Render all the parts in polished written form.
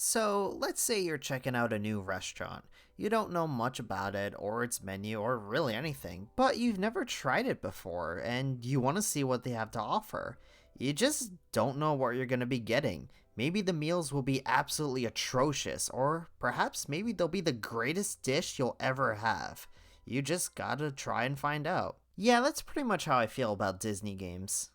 So, let's say you're checking out a new restaurant. You don't know much about it, or its menu, or really anything, but you've never tried it before, and you want to see what they have to offer. You just don't know what you're going to be getting. Maybe the meals will be absolutely atrocious, or perhaps maybe they'll be the greatest dish you'll ever have. You just gotta try and find out. Yeah, that's pretty much how I feel about Disney games.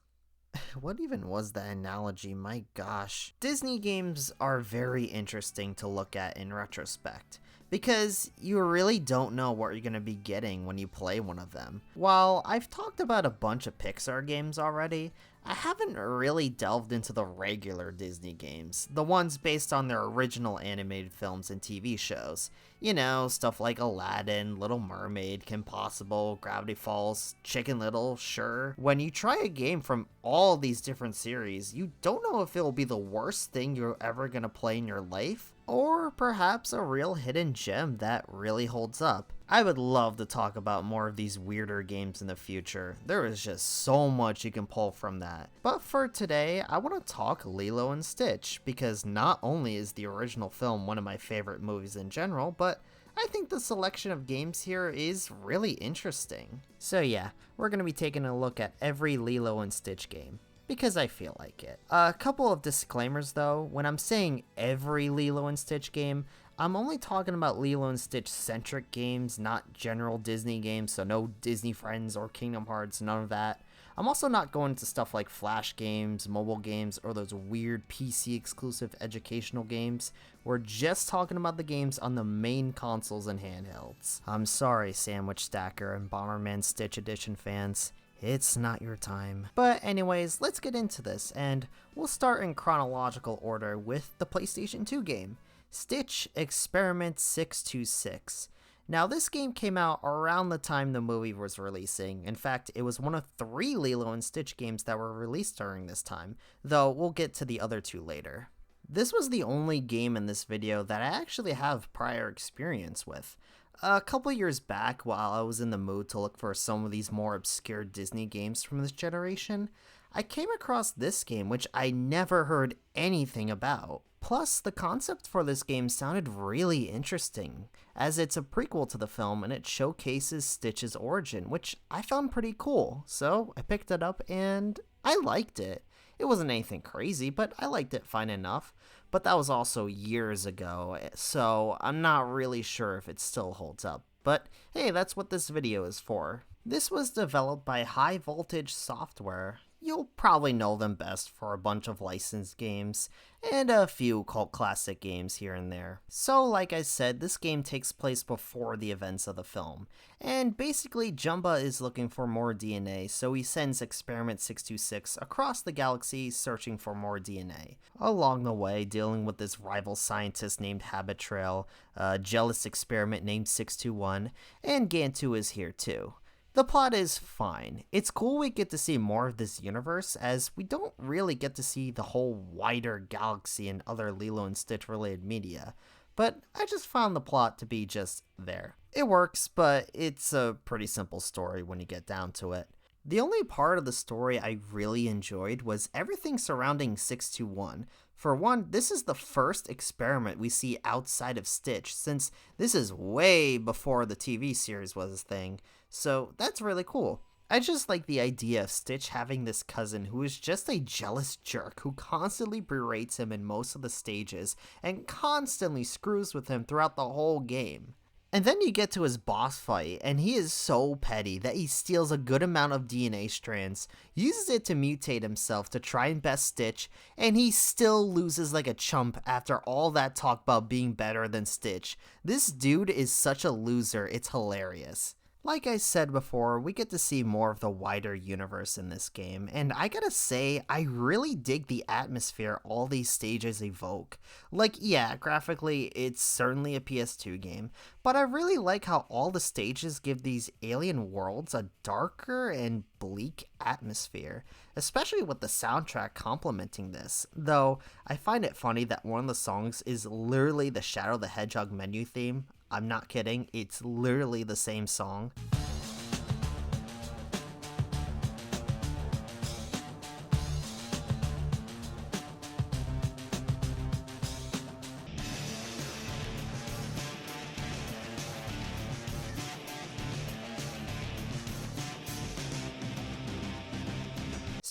What even was that analogy? My gosh. Disney games are very interesting to look at in retrospect, because you really don't know what you're going to be getting when you play one of them. While I've talked about a bunch of Pixar games already, I haven't really delved into the regular Disney games, the ones based on their original animated films and TV shows. You know, stuff like Aladdin, Little Mermaid, Kim Possible, Gravity Falls, Chicken Little, sure. When you try a game from all these different series, you don't know if it'll be the worst thing you're ever gonna play in your life, or perhaps a real hidden gem that really holds up. I would love to talk about more of these weirder games in the future. There is just so much you can pull from that. But for today, I want to talk Lilo and Stitch, because not only is the original film one of my favorite movies in general, but I think the selection of games here is really interesting. So yeah, we're going to be taking a look at every Lilo and Stitch game, because I feel like it. A couple of disclaimers though, when I'm saying every Lilo and Stitch game, I'm only talking about Lilo and Stitch centric games, not general Disney games, so no Disney Friends or Kingdom Hearts, none of that. I'm also not going into stuff like Flash games, mobile games, or those weird PC exclusive educational games. We're just talking about the games on the main consoles and handhelds. I'm sorry, Sandwich Stacker and Bomberman Stitch Edition fans. It's not your time. But anyways, let's get into this, and we'll start in chronological order with the PlayStation 2 game, Stitch Experiment 626. Now this game came out around the time the movie was releasing. In fact, it was one of 3 Lilo and Stitch games that were released during this time, though we'll get to the other 2 later. This was the only game in this video that I actually have prior experience with. A couple years back, while I was in the mood to look for some of these more obscure Disney games from this generation, I came across this game which I never heard anything about. Plus, the concept for this game sounded really interesting, as it's a prequel to the film and it showcases Stitch's origin, which I found pretty cool, so I picked it up and I liked it. It wasn't anything crazy, but I liked it fine enough, but that was also years ago, so I'm not really sure if it still holds up. But hey, that's what this video is for. This was developed by High Voltage Software. You'll probably know them best for a bunch of licensed games, and a few cult classic games here and there. So like I said, this game takes place before the events of the film, and basically Jumba is looking for more DNA, so he sends Experiment 626 across the galaxy searching for more DNA. Along the way, dealing with this rival scientist named Habit Trail, a jealous experiment named 621, and Gantu is here too. The plot is fine. It's cool we get to see more of this universe, as we don't really get to see the whole wider galaxy and other Lilo and Stitch related media, but I just found the plot to be just there. It works, but it's a pretty simple story when you get down to it. The only part of the story I really enjoyed was everything surrounding 621. For one, this is the first experiment we see outside of Stitch, since this is way before the TV series was a thing, so that's really cool. I just like the idea of Stitch having this cousin who is just a jealous jerk who constantly berates him in most of the stages and constantly screws with him throughout the whole game. And then you get to his boss fight, and he is so petty that he steals a good amount of DNA strands, uses it to mutate himself to try and best Stitch, and he still loses like a chump after all that talk about being better than Stitch. This dude is such a loser, it's hilarious. Like I said before, we get to see more of the wider universe in this game, and I gotta say, I really dig the atmosphere all these stages evoke. Like, yeah, graphically, it's certainly a PS2 game, but I really like how all the stages give these alien worlds a darker and bleak atmosphere, especially with the soundtrack complementing this, though I find it funny that one of the songs is literally the Shadow the Hedgehog menu theme. I'm not kidding, it's literally the same song.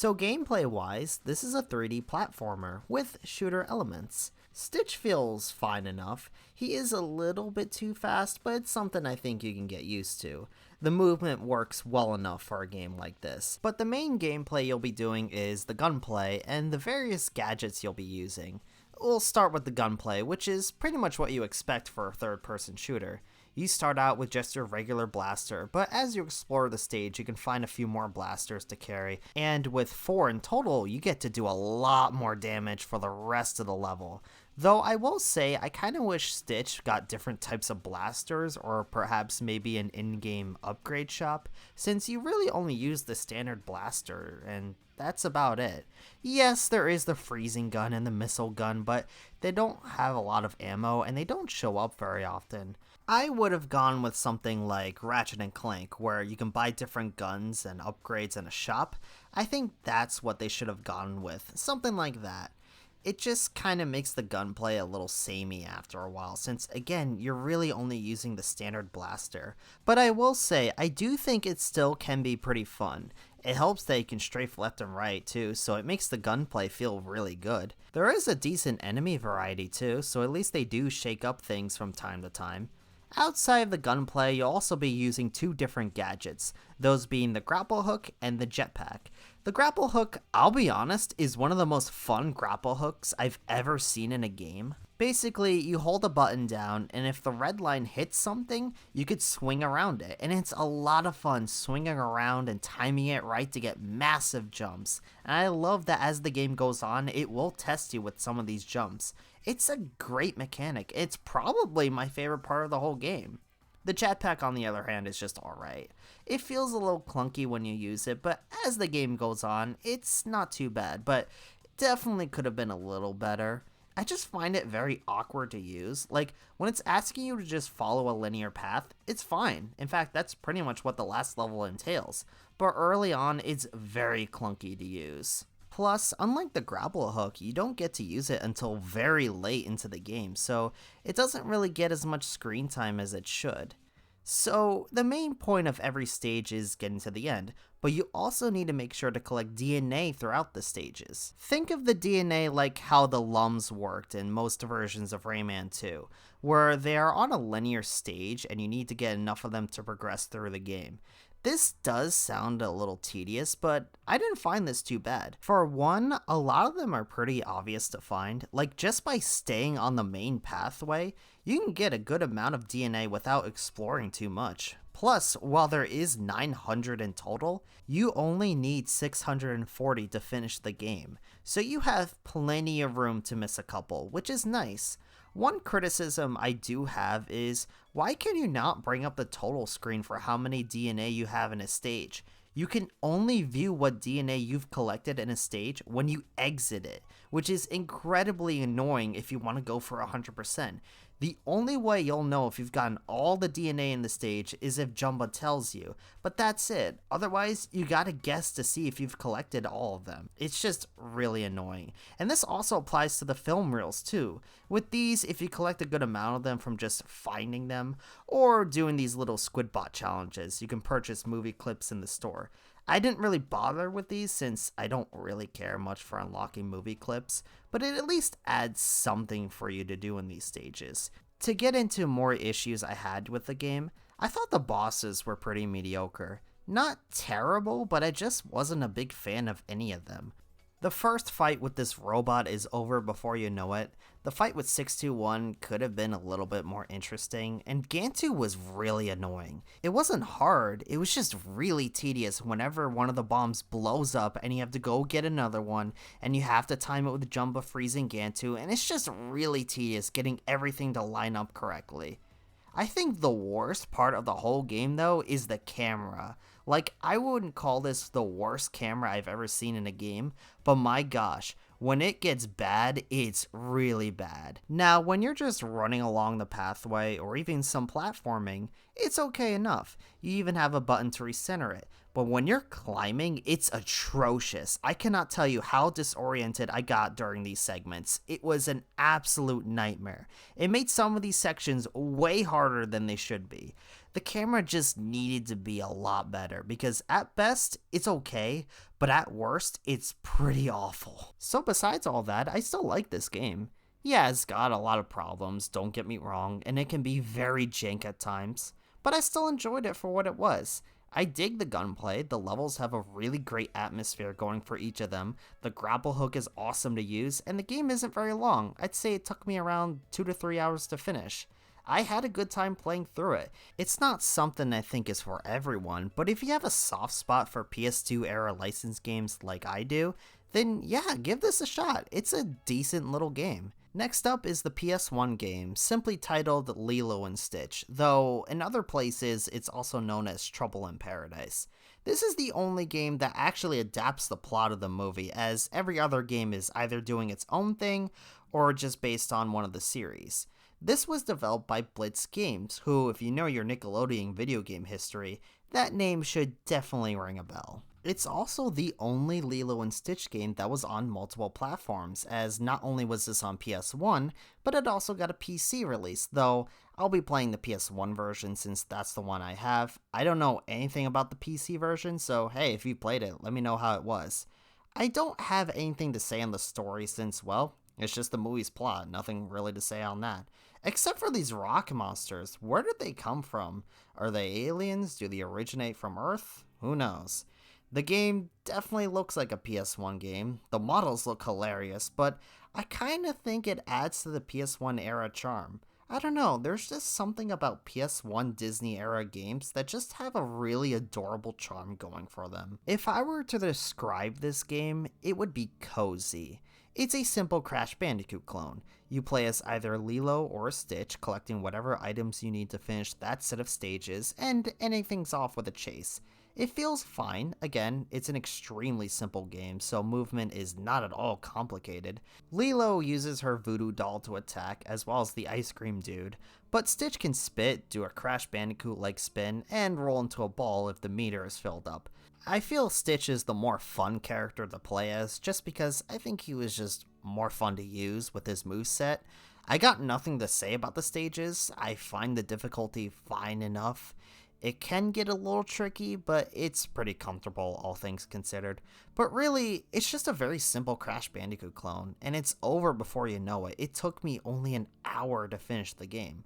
So gameplay wise, this is a 3D platformer with shooter elements. Stitch feels fine enough. He is a little bit too fast, but it's something I think you can get used to. The movement works well enough for a game like this. But the main gameplay you'll be doing is the gunplay and the various gadgets you'll be using. We'll start with the gunplay, which is pretty much what you expect for a third-person shooter. You start out with just your regular blaster, but as you explore the stage, you can find a few more blasters to carry, and with 4 in total, you get to do a lot more damage for the rest of the level. Though I will say, I kinda wish Stitch got different types of blasters, or perhaps maybe an in-game upgrade shop, since you really only use the standard blaster, and that's about it. Yes, there is the freezing gun and the missile gun, but they don't have a lot of ammo, and they don't show up very often. I would have gone with something like Ratchet and Clank, where you can buy different guns and upgrades in a shop. I think that's what they should have gone with, something like that. It just kind of makes the gunplay a little samey after a while, since again, you're really only using the standard blaster. But I will say, I do think it still can be pretty fun. It helps that you can strafe left and right too, so it makes the gunplay feel really good. There is a decent enemy variety too, so at least they do shake up things from time to time. Outside of the gunplay, you'll also be using 2 different gadgets, those being the grapple hook and the jetpack. The grapple hook, I'll be honest, is one of the most fun grapple hooks I've ever seen in a game. Basically, you hold a button down, and if the red line hits something, you could swing around it, and it's a lot of fun swinging around and timing it right to get massive jumps. And I love that as the game goes on, it will test you with some of these jumps. It's a great mechanic. It's probably my favorite part of the whole game. The jetpack, on the other hand, is just alright. It feels a little clunky when you use it, but as the game goes on, it's not too bad, but definitely could have been a little better. I just find it very awkward to use. Like, when it's asking you to just follow a linear path, it's fine. In fact, that's pretty much what the last level entails. But early on, it's very clunky to use. Plus, unlike the grapple hook, you don't get to use it until very late into the game, so it doesn't really get as much screen time as it should. So, the main point of every stage is getting to the end, but you also need to make sure to collect DNA throughout the stages. Think of the DNA like how the LUMs worked in most versions of Rayman 2, where they are on a linear stage and you need to get enough of them to progress through the game. This does sound a little tedious, but I didn't find this too bad. For one, a lot of them are pretty obvious to find. Like, just by staying on the main pathway, you can get a good amount of DNA without exploring too much. Plus, while there is 900 in total, you only need 640 to finish the game, so you have plenty of room to miss a couple, which is nice. One criticism I do have is, why can you not bring up the total screen for how many DNA you have in a stage? You can only view what DNA you've collected in a stage when you exit it, which is incredibly annoying if you want to go for 100%. The only way you'll know if you've gotten all the DNA in the stage is if Jumba tells you, but that's it. Otherwise, you gotta guess to see if you've collected all of them. It's just really annoying. And this also applies to the film reels too. With these, if you collect a good amount of them from just finding them, or doing these little Squidbot challenges, you can purchase movie clips in the store. I didn't really bother with these since I don't really care much for unlocking movie clips, but it at least adds something for you to do in these stages. To get into more issues I had with the game, I thought the bosses were pretty mediocre. Not terrible, but I just wasn't a big fan of any of them. The first fight with this robot is over before you know it. The fight with 621 could have been a little bit more interesting, and Gantu was really annoying. It wasn't hard, it was just really tedious whenever one of the bombs blows up and you have to go get another one, and you have to time it with Jumba freezing Gantu, and it's just really tedious getting everything to line up correctly. I think the worst part of the whole game though is the camera. Like, I wouldn't call this the worst camera I've ever seen in a game, but my gosh, when it gets bad, it's really bad. Now, when you're just running along the pathway or even some platforming, it's okay enough. You even have a button to recenter it. but when you're climbing, it's atrocious. I cannot tell you how disoriented I got during these segments. It was an absolute nightmare. It made some of these sections way harder than they should be. The camera just needed to be a lot better because at best, it's okay, but at worst, it's pretty awful. So besides all that, I still like this game. Yeah, it's got a lot of problems, don't get me wrong, and it can be very jank at times, but I still enjoyed it for what it was. I dig the gunplay, the levels have a really great atmosphere going for each of them, the grapple hook is awesome to use, and the game isn't very long. I'd say it took me around 2 to 3 hours to finish. I had a good time playing through it. It's not something I think is for everyone, but if you have a soft spot for PS2 era licensed games like I do, then yeah, give this a shot. It's a decent little game. Next up is the PS1 game, simply titled Lilo and Stitch, though in other places it's also known as Trouble in Paradise. This is the only game that actually adapts the plot of the movie, as every other game is either doing its own thing or just based on one of the series. This was developed by Blitz Games, who, if you know your Nickelodeon video game history, that name should definitely ring a bell. It's also the only Lilo and Stitch game that was on multiple platforms, as not only was this on PS1, but it also got a PC release, though I'll be playing the PS1 version since that's the one I have. I don't know anything about the PC version, so hey, if you played it, let me know how it was. I don't have anything to say on the story since, well, it's just the movie's plot, nothing really to say on that. Except for these rock monsters, where did they come from? Are they aliens? Do they originate from Earth? Who knows? The game definitely looks like a PS1 game. The models look hilarious, but I kinda think it adds to the PS1 era charm. I don't know, there's just something about PS1 Disney era games that just have a really adorable charm going for them. If I were to describe this game, it would be cozy. It's a simple Crash Bandicoot clone. You play as either Lilo or Stitch, collecting whatever items you need to finish that set of stages, and ending things off with a chase. It feels fine. Again, it's an extremely simple game, so movement is not at all complicated. Lilo uses her voodoo doll to attack, as well as the ice cream dude, but Stitch can spit, do a Crash Bandicoot-like spin, and roll into a ball if the meter is filled up. I feel Stitch is the more fun character to play as, just because I think he was just more fun to use with his moveset. I got nothing to say about the stages. I find the difficulty fine enough. It can get a little tricky, but it's pretty comfortable, all things considered. But really, it's just a very simple Crash Bandicoot clone, and it's over before you know it. It took me only an hour to finish the game.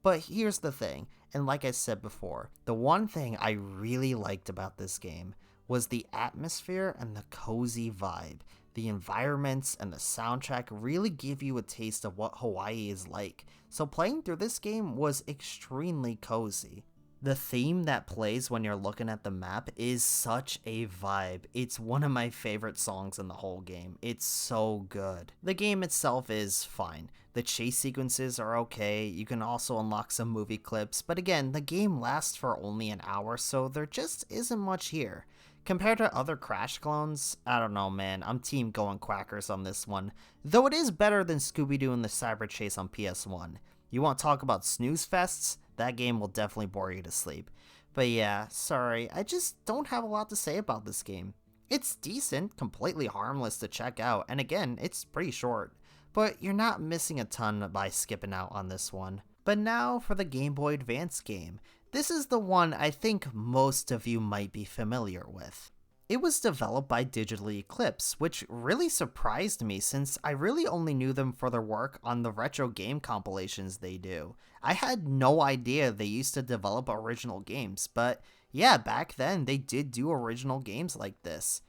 But here's the thing, and like I said before, the one thing I really liked about this game was the atmosphere and the cozy vibe. The environments and the soundtrack really give you a taste of what Hawaii is like, so playing through this game was extremely cozy. The theme that plays when you're looking at the map is such a vibe. It's one of my favorite songs in the whole game. It's so good. The game itself is fine. The chase sequences are okay. You can also unlock some movie clips, but again, the game lasts for only an hour, so there just isn't much here. Compared to other Crash clones, I don't know, man. I'm team going Quackers on this one. Though it is better than Scooby-Doo and the Cyber Chase on PS1. You want to talk about snooze fests? That game will definitely bore you to sleep. But yeah, sorry, I just don't have a lot to say about this game. It's decent, completely harmless to check out, and again, it's pretty short. But you're not missing a ton by skipping out on this one. But now for the Game Boy Advance game. This is the one I think most of you might be familiar with. It was developed by Digital Eclipse, which really surprised me since I really only knew them for their work on the retro game compilations they do. I had no idea they used to develop original games, but yeah, back then they did do original games like this.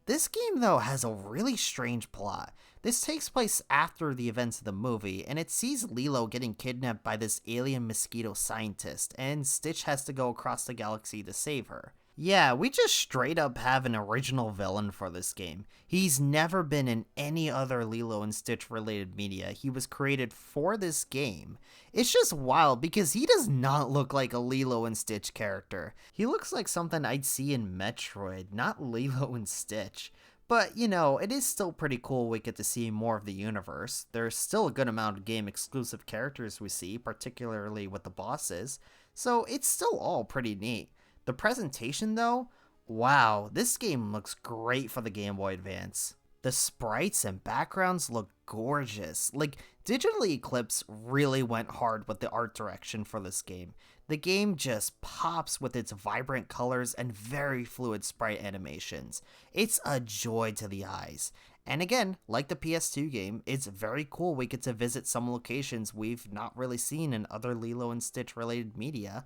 This game, though, has a really strange plot. This takes place after the events of the movie, and it sees Lilo getting kidnapped by this alien mosquito scientist, and Stitch has to go across the galaxy to save her. Yeah, we just straight up have an original villain for this game. He's never been in any other Lilo and Stitch related media. He was created for this game. It's just wild because he does not look like a Lilo and Stitch character. He looks like something I'd see in Metroid, not Lilo and Stitch. But, you know, it is still pretty cool we get to see more of the universe. There's still a good amount of game exclusive characters we see, particularly with the bosses. So it's still all pretty neat. The presentation, though, Wow, this game looks great for the Game Boy Advance. The sprites and backgrounds look gorgeous. Like, Digital Eclipse really went hard with the art direction for this game. The game just pops with its vibrant colors and very fluid sprite animations. It's a joy to the eyes. And again, like the PS2 game, it's very cool we get to visit some locations we've not really seen in other Lilo and Stitch related media.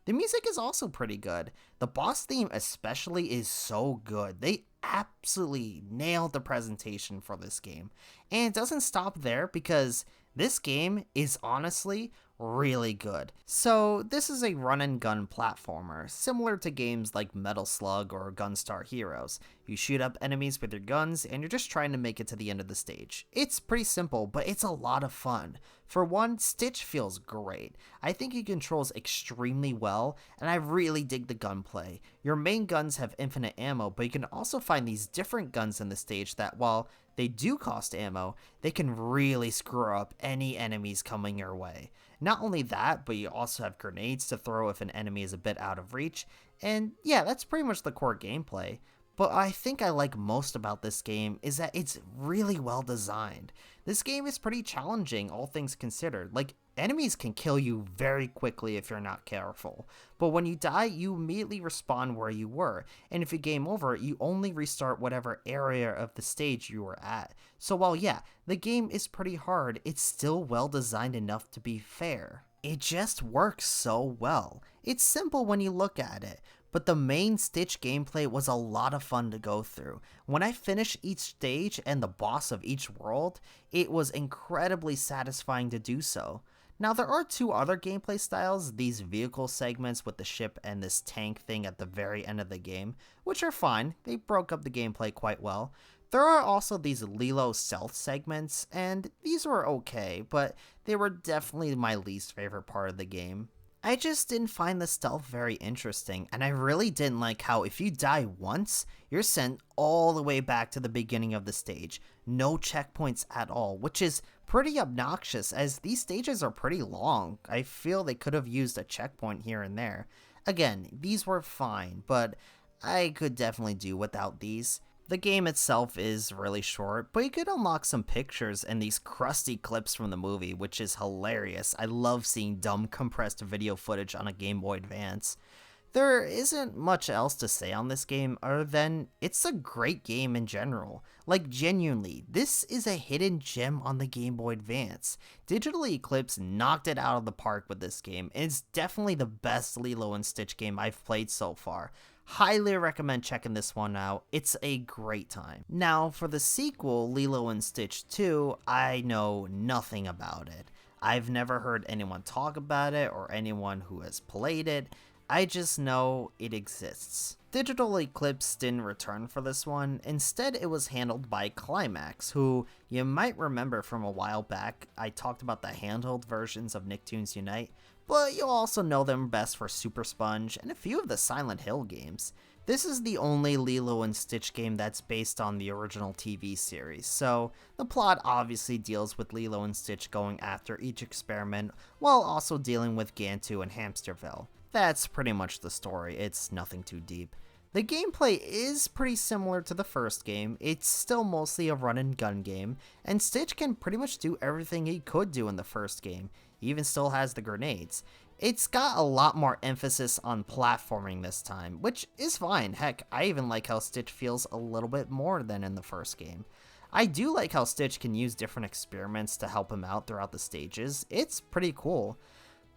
The music is also pretty good. The boss theme especially is so good. They absolutely nailed the presentation for this game. And it doesn't stop there because this game is honestly really good. So this is a run and gun platformer, similar to games like Metal Slug or Gunstar Heroes. You shoot up enemies with your guns and you're just trying to make it to the end of the stage. It's pretty simple, but it's a lot of fun. For one, Stitch feels great. I think he controls extremely well, and I really dig the gunplay. Your main guns have infinite ammo, but you can also find these different guns in the stage that, while they do cost ammo, they can really screw up any enemies coming your way. Not only that, but you also have grenades to throw if an enemy is a bit out of reach, and yeah, that's pretty much the core gameplay. But I think I like most about this game is that it's really well designed. This game is pretty challenging, all things considered. Like, enemies can kill you very quickly if you're not careful. But when you die, you immediately respawn where you were. And if you game over, you only restart whatever area of the stage you were at. So while yeah, the game is pretty hard, it's still well designed enough to be fair. It just works so well. It's simple when you look at it, but the main Stitch gameplay was a lot of fun to go through. When I finished each stage and the boss of each world, it was incredibly satisfying to do so. Now there are two other gameplay styles, these vehicle segments with the ship and this tank thing at the very end of the game, which are fine. They broke up the gameplay quite well. There are also these Lilo stealth segments, and these were okay, but they were definitely my least favorite part of the game. I just didn't find the stealth very interesting, and I really didn't like how if you die once, you're sent all the way back to the beginning of the stage. No checkpoints at all, which is pretty obnoxious as these stages are pretty long. I feel they could have used a checkpoint here and there. Again, these were fine, but I could definitely do without these. The game itself is really short, but you could unlock some pictures and these crusty clips from the movie, which is hilarious. I love seeing dumb compressed video footage on a Game Boy Advance. There isn't much else to say on this game other than it's a great game in general. Like, genuinely, this is a hidden gem on the Game Boy Advance. Digital Eclipse knocked it out of the park with this game, and it's definitely the best Lilo and Stitch game I've played so far. Highly recommend checking this one out. It's a great time. Now, for the sequel, Lilo and Stitch 2, I know nothing about it. I've never heard anyone talk about it or anyone who has played it. I just know it exists. Digital Eclipse didn't return for this one. Instead, it was handled by Climax, who you might remember from a while back. I talked about the handheld versions of Nicktoons Unite, but you'll also know them best for Super Sponge and a few of the Silent Hill games. This is the only Lilo and Stitch game that's based on the original TV series, so the plot obviously deals with Lilo and Stitch going after each experiment while also dealing with Gantu and Hamsterville. That's pretty much the story, it's nothing too deep. The gameplay is pretty similar to the first game. It's still mostly a run and gun game, and Stitch can pretty much do everything he could do in the first game. He even still has the grenades. It's got a lot more emphasis on platforming this time, which is fine. Heck, I even like how Stitch feels a little bit more than in the first game. I do like how Stitch can use different experiments to help him out throughout the stages. It's pretty cool.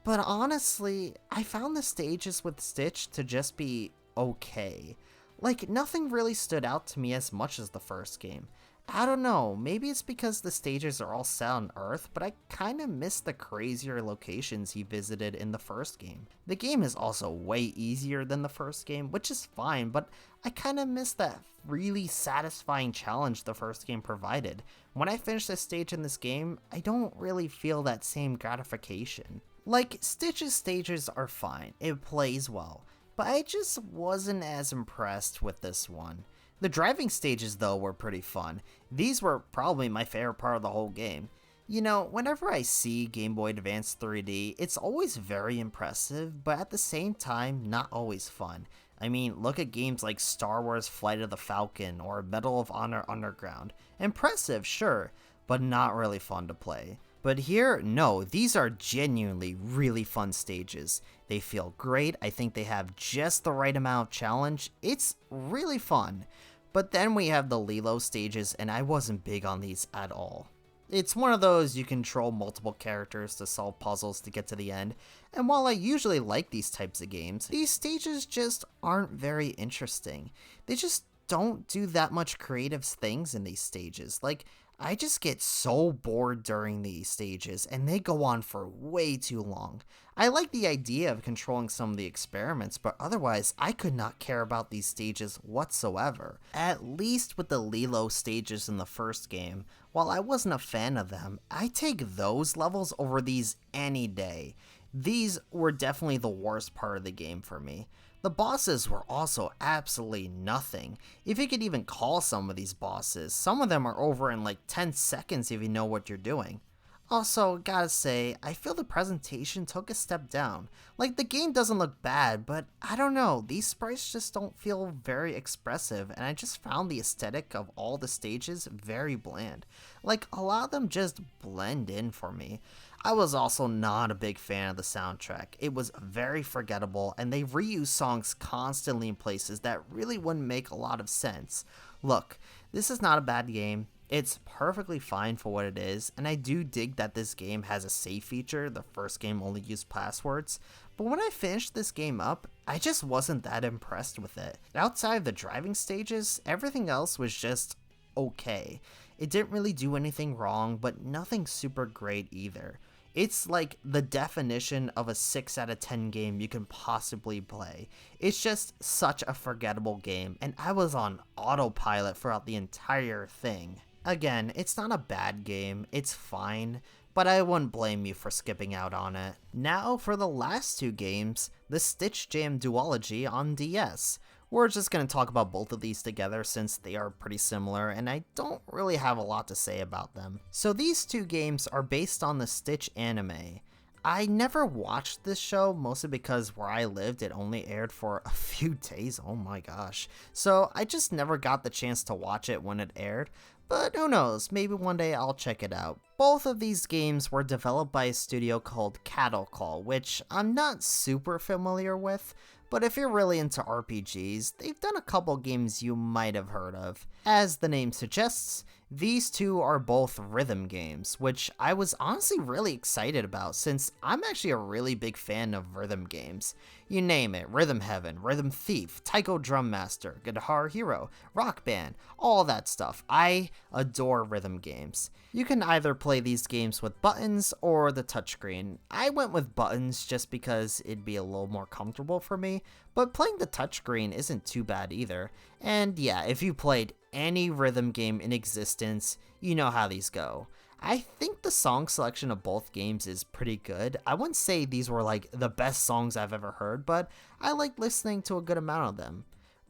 But honestly, I found the stages with Stitch to just be okay. Like, nothing really stood out to me as much as the first game. I don't know, maybe it's because the stages are all set on Earth, but I kinda miss the crazier locations he visited in the first game. The game is also way easier than the first game, which is fine, but I kinda miss that really satisfying challenge the first game provided. When I finish a stage in this game, I don't really feel that same gratification. Like, Stitch's stages are fine, it plays well, but I just wasn't as impressed with this one. The driving stages, though, were pretty fun. These were probably my favorite part of the whole game. You know, whenever I see Game Boy Advance 3D, it's always very impressive, but at the same time, not always fun. I mean, look at games like Star Wars Flight of the Falcon or Medal of Honor Underground. Impressive, sure, but not really fun to play. But here, no, these are genuinely really fun stages. They feel great, I think they have just the right amount of challenge, it's really fun. But then we have the Lilo stages, and I wasn't big on these at all. It's one of those you control multiple characters to solve puzzles to get to the end, and while I usually like these types of games, these stages just aren't very interesting. They just don't do that much creative things in these stages. Like, I just get so bored during these stages, and they go on for way too long. I like the idea of controlling some of the experiments, but otherwise, I could not care about these stages whatsoever. At least with the Lilo stages in the first game, while I wasn't a fan of them, I take those levels over these any day. These were definitely the worst part of the game for me. The bosses were also absolutely nothing. If you could even call some of these bosses, some of them are over in like 10 seconds if you know what you're doing. Also, gotta say, I feel the presentation took a step down. Like, the game doesn't look bad, but I don't know, these sprites just don't feel very expressive, and I just found the aesthetic of all the stages very bland. Like, a lot of them just blend in for me. I was also not a big fan of the soundtrack. It was very forgettable, and they reuse songs constantly in places that really wouldn't make a lot of sense. Look, this is not a bad game. It's perfectly fine for what it is, and I do dig that this game has a save feature. The first game only used passwords, but when I finished this game up, I just wasn't that impressed with it. Outside of the driving stages, everything else was just okay. It didn't really do anything wrong, but nothing super great either. It's like the definition of a 6 out of 10 game you can possibly play. It's just such a forgettable game, and I was on autopilot throughout the entire thing. Again, it's not a bad game, it's fine, but I wouldn't blame you for skipping out on it. Now for the last two games, the Stitch Jam Duology on DS. We're just going to talk about both of these together since they are pretty similar and I don't really have a lot to say about them. So these two games are based on the Stitch anime. I never watched this show, mostly because where I lived it only aired for a few days, oh my gosh. So I just never got the chance to watch it when it aired, but who knows, maybe one day I'll check it out. Both of these games were developed by a studio called Cattle Call, which I'm not super familiar with, but if you're really into RPGs, they've done a couple games you might have heard of. As the name suggests, these two are both rhythm games, which I was honestly really excited about since I'm actually a really big fan of rhythm games. You name it, Rhythm Heaven, Rhythm Thief, Taiko Drum Master, Guitar Hero, Rock Band, all that stuff. I adore rhythm games. You can either play these games with buttons or the touchscreen. I went with buttons just because it'd be a little more comfortable for me, but playing the touchscreen isn't too bad either. And yeah, if you played any rhythm game in existence, you know how these go. I think the song selection of both games is pretty good. I wouldn't say these were like the best songs I've ever heard, but I like listening to a good amount of them.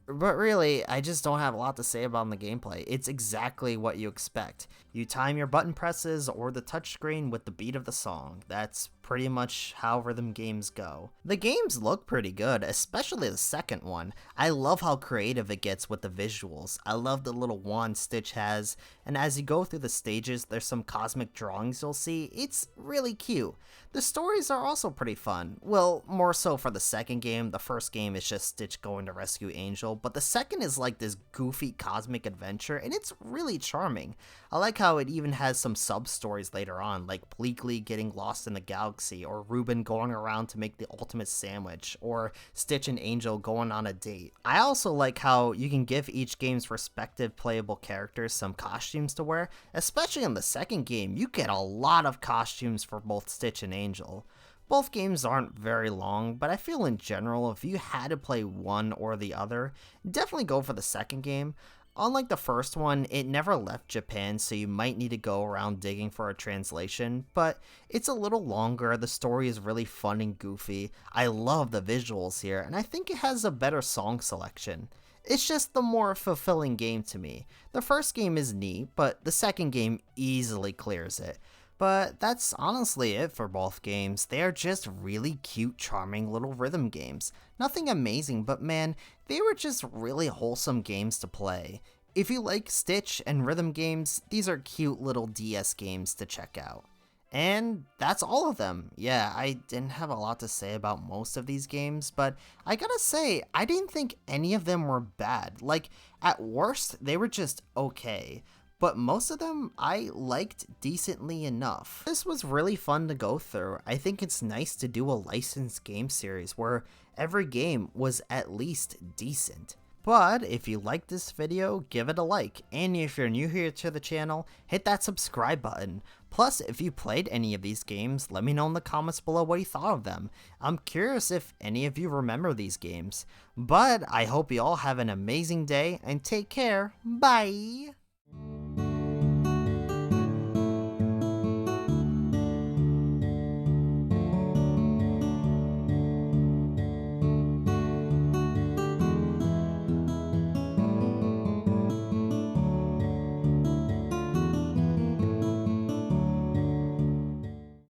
But really, I just don't have a lot to say about the gameplay. It's exactly what you expect. You time your button presses or the touchscreen with the beat of the song. That's pretty much how rhythm games go. The games look pretty good, especially the second one. I love how creative it gets with the visuals. I love the little wand Stitch has, and as you go through the stages, there's some cosmic drawings you'll see. It's really cute. The stories are also pretty fun. Well, more so for the second game. The first game is just Stitch going to rescue Angel, but the second is like this goofy cosmic adventure, and it's really charming. I like how it even has some sub-stories later on, like Bleakley getting lost in the galaxy, or Reuben going around to make the ultimate sandwich, or Stitch and Angel going on a date. I also like how you can give each game's respective playable characters some costumes to wear, especially in the second game. You get a lot of costumes for both Stitch and Angel. Both games aren't very long, but I feel in general, if you had to play one or the other, definitely go for the second game. Unlike the first one, it never left Japan, so you might need to go around digging for a translation, but it's a little longer, the story is really fun and goofy, I love the visuals here, and I think it has a better song selection. It's just the more fulfilling game to me. The first game is neat, but the second game easily clears it. But that's honestly it for both games. They are just really cute, charming little rhythm games. Nothing amazing, but man, they were just really wholesome games to play. If you like Stitch and rhythm games, these are cute little DS games to check out. And that's all of them. Yeah, I didn't have a lot to say about most of these games, but I gotta say, I didn't think any of them were bad. Like, at worst, they were just okay. But most of them I liked decently enough. This was really fun to go through. I think it's nice to do a licensed game series where every game was at least decent. But if you liked this video, give it a like, and if you're new here to the channel, hit that subscribe button. Plus, if you played any of these games, let me know in the comments below what you thought of them. I'm curious if any of you remember these games. But I hope you all have an amazing day, and take care. Bye!